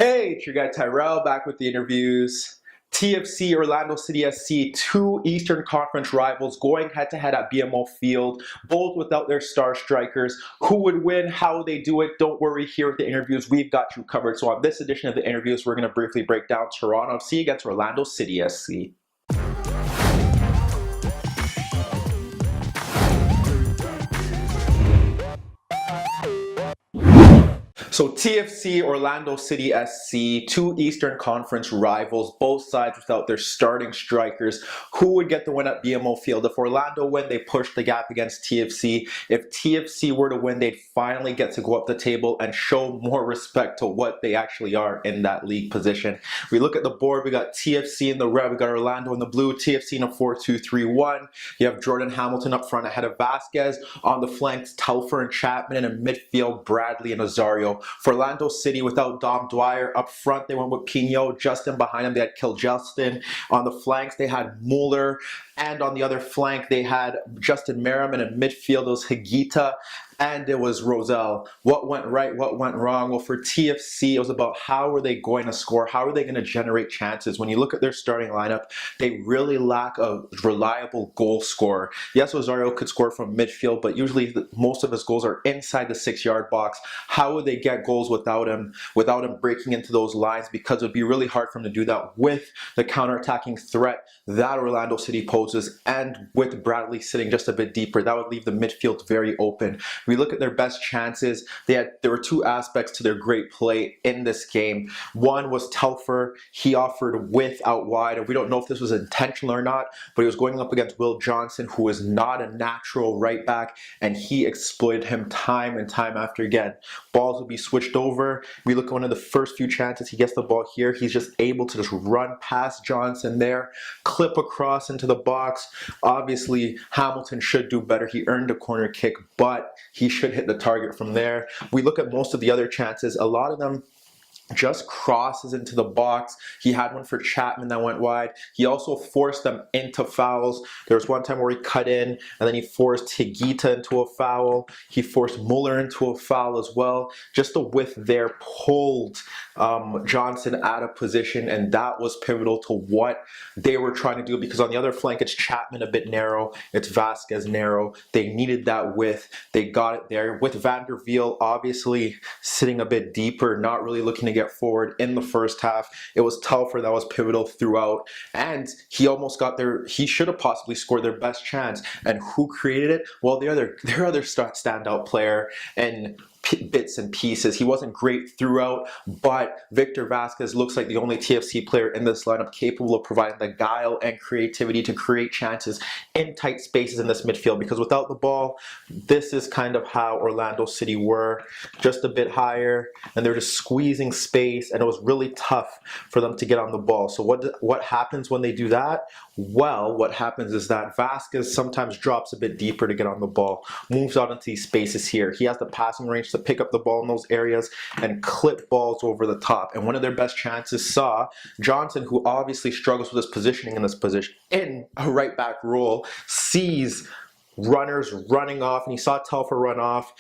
Hey, it's your guy Tyrrell back with the interviews. TFC, Orlando City SC, two Eastern Conference rivals going head-to-head at BMO Field, both without their star strikers. Who would win? How would they do it? Don't worry, here at the interviews, we've got you covered. So on this edition of the interviews, we're going to briefly break down Toronto FC against Orlando City SC. So TFC, Orlando City SC, two Eastern Conference rivals, both sides without their starting strikers. Who would get the win at BMO Field? If Orlando win, they push the gap against TFC. If TFC were to win, they'd finally get to go up the table and show more respect to what they actually are in that league position. We look at the board, we got TFC in the red, we got Orlando in the blue, TFC in a 4-2-3-1. You have Jordan Hamilton up front ahead of Vasquez. On the flanks, Telfer and Chapman, and in midfield, Bradley and Azario. For Orlando City, without Dom Dwyer up front, they went with Pino. Justin behind him, they had Justin. On the flanks, they had Mueller. And on the other flank, they had Justin Merriman. In midfield, it was Higuita. And it was Rosell. What went right? What went wrong? Well, for TFC, it was about how are they going to score? How are they going to generate chances? When you look at their starting lineup, they really lack a reliable goal scorer. Yes, Rosario could score from midfield, but usually most of his goals are inside the 6-yard box. How would they get goals without him breaking into those lines? Because it would be really hard for him to do that with the counterattacking threat that Orlando City poses, and with Bradley sitting just a bit deeper, that would leave the midfield very open. We look at their best chances. There were two aspects to their great play in this game. One was Telfer. He offered width out wide, and we don't know if this was intentional or not, but he was going up against Will Johnson, who is not a natural right back, and he exploited him time and time after again. Balls would be switched over. We look at one of the first few chances. He gets the ball here. He's just able to just run past Johnson there, clip across into the box. Obviously, Hamilton should do better. He earned a corner kick, but he should hit the target from there. We look at most of the other chances. A lot of them just crosses into the box. He had one for Chapman that went wide. He also forced them into fouls. There was one time where he cut in, and then he forced Higuita into a foul. He forced Mueller into a foul as well. Just the width there pulled Johnson out of position, and that was pivotal to what they were trying to do, because on the other flank, it's Chapman a bit narrow, it's Vasquez narrow. They needed that width. They got it there. With Vanderveel obviously sitting a bit deeper, not really looking to get forward in the first half. It was Telfer that was pivotal throughout, and he almost got there. He should have possibly scored their best chance. And who created it? Well, their other standout player, and bits and pieces. He wasn't great throughout, but Victor Vasquez looks like the only TFC player in this lineup capable of providing the guile and creativity to create chances in tight spaces in this midfield, because without the ball, this is kind of how Orlando City were, just a bit higher, and they're just squeezing space, and it was really tough for them to get on the ball. So what happens when they do that? Well, what happens is that Vasquez sometimes drops a bit deeper to get on the ball, moves out into these spaces here. He has the passing range to pick up the ball in those areas and clip balls over the top. And one of their best chances saw Johnson, who obviously struggles with his positioning in a right back role, sees runners running off, and he saw Telfer run off.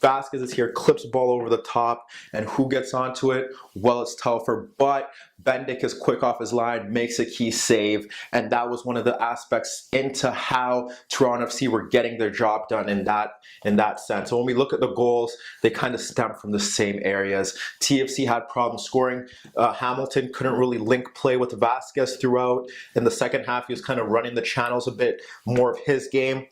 Vasquez is here, clips ball over the top, and who gets onto it? Well, it's Telfer, but Bendik is quick off his line, makes a key save, and that was one of the aspects into how Toronto FC were getting their job done in that sense. So when we look at the goals, they kind of stem from the same areas. TFC had problems scoring. Hamilton couldn't really link play with Vasquez throughout. In the second half, he was kind of running the channels a bit more of his game.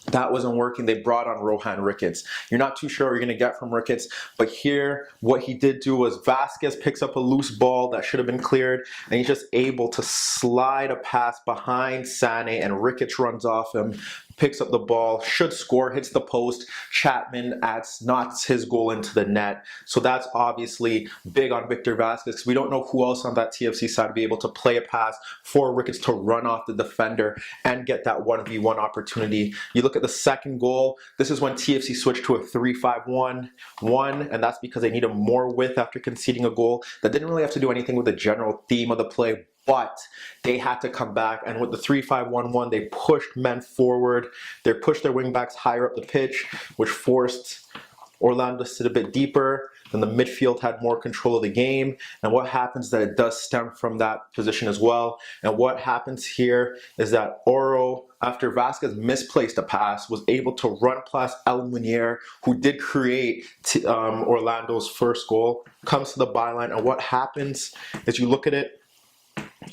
That wasn't working. They brought on Rohan Ricketts. You're not too sure what you're going to get from Ricketts, but here what he did do was Vasquez picks up a loose ball that should have been cleared, and he's just able to slide a pass behind Sane, and Ricketts runs off him, picks up the ball, should score, hits the post. Chapman knocks his goal into the net. So that's obviously big on Victor Vasquez, because we don't know who else on that TFC side to be able to play a pass for Ricketts to run off the defender and get that 1v1 opportunity. You look at the second goal. This is when TFC switched to a 3-5-1, and that's because they needed more width after conceding a goal that didn't really have to do anything with the general theme of the play, but they had to come back. And with the 3-5-1-1, they pushed men forward. They pushed their wingbacks higher up the pitch, which forced Orlando to sit a bit deeper. then the midfield had more control of the game. And what happens is that it does stem from that position as well. And what happens here is that Oro, after Vasquez misplaced a pass, was able to run past El Munier, who did create Orlando's first goal, comes to the byline. And what happens is you look at it,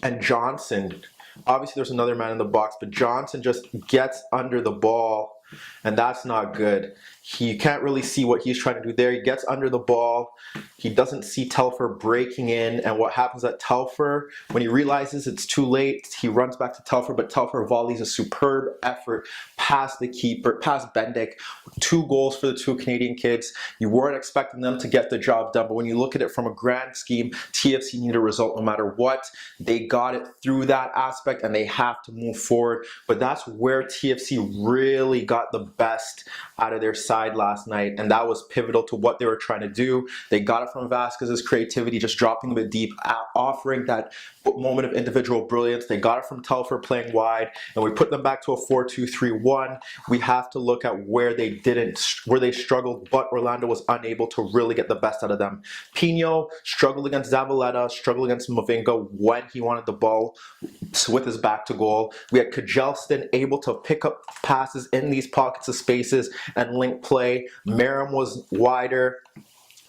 and Johnson, obviously there's another man in the box, but Johnson just gets under the ball, and that's not good. He can't really see what he's trying to do there. He gets under the ball. He doesn't see Telfer breaking in, and what happens at Telfer, when he realizes it's too late, he runs back to Telfer, but Telfer volleys a superb effort past the keeper, past Bendik. 2 goals for the 2 Canadian kids. You weren't expecting them to get the job done, but when you look at it from a grand scheme, TFC needed a result no matter what. They got it through that aspect, and they have to move forward, but that's where TFC really got the best out of their side last night, and that was pivotal to what they were trying to do. They got it from Vasquez's creativity, just dropping a bit deep, offering that moment of individual brilliance. They got it from Telfer playing wide, and we put them back to a 4-2-3-1. We have to look at where they struggled, but Orlando was unable to really get the best out of them. Pino struggled against Zavaleta, struggled against Mavinga when he wanted the ball with his back to goal. We had Kjelston able to pick up passes in these pockets of spaces and link play. Merrim was wider.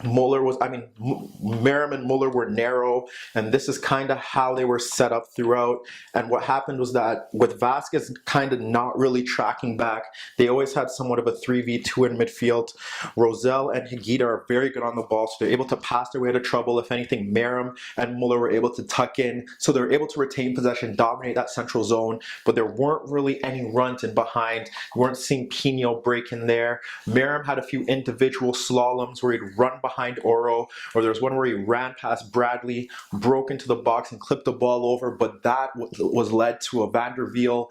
Merrim and Muller were narrow, and this is kind of how they were set up throughout. And what happened was that with Vasquez kind of not really tracking back, they always had somewhat of a 3v2 in midfield. Rosell and Higuita are very good on the ball, so they're able to pass their way out of trouble. If anything, Merrim and Muller were able to tuck in, so they're able to retain possession, dominate that central zone, but there weren't really any runs in behind. You weren't seeing Pino break in there. Merrim had a few individual slaloms where he'd run behind Oro, or there was one where he ran past Bradley, broke into the box and clipped the ball over, but that was led to a Vanderveel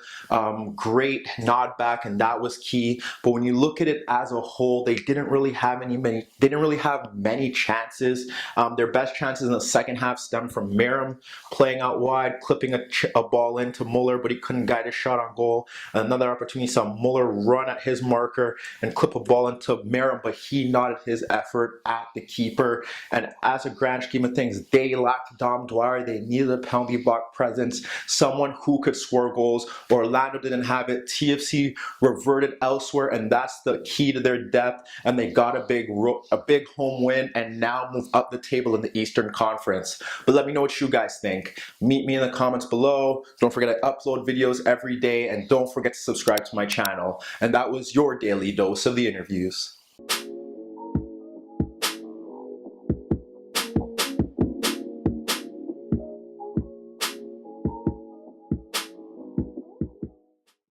great nod back, and that was key. But when you look at it as a whole, they didn't really have many chances. Their best chances in the second half stemmed from Merrim playing out wide, clipping a ball into Muller, but he couldn't guide his shot on goal. Another opportunity saw Muller run at his marker and clip a ball into Merrim, but he nodded his effort at the keeper. And as a grand scheme of things, they lacked Dom Dwyer. They needed a penalty box presence, someone who could score goals. Orlando didn't have it. TFC reverted elsewhere, and that's the key to their depth. And they got a big home win, and now move up the table in the Eastern Conference. But let me know what you guys think. Meet me in the comments below. Don't forget I upload videos every day, and don't forget to subscribe to my channel. And that was your daily dose of the interviews.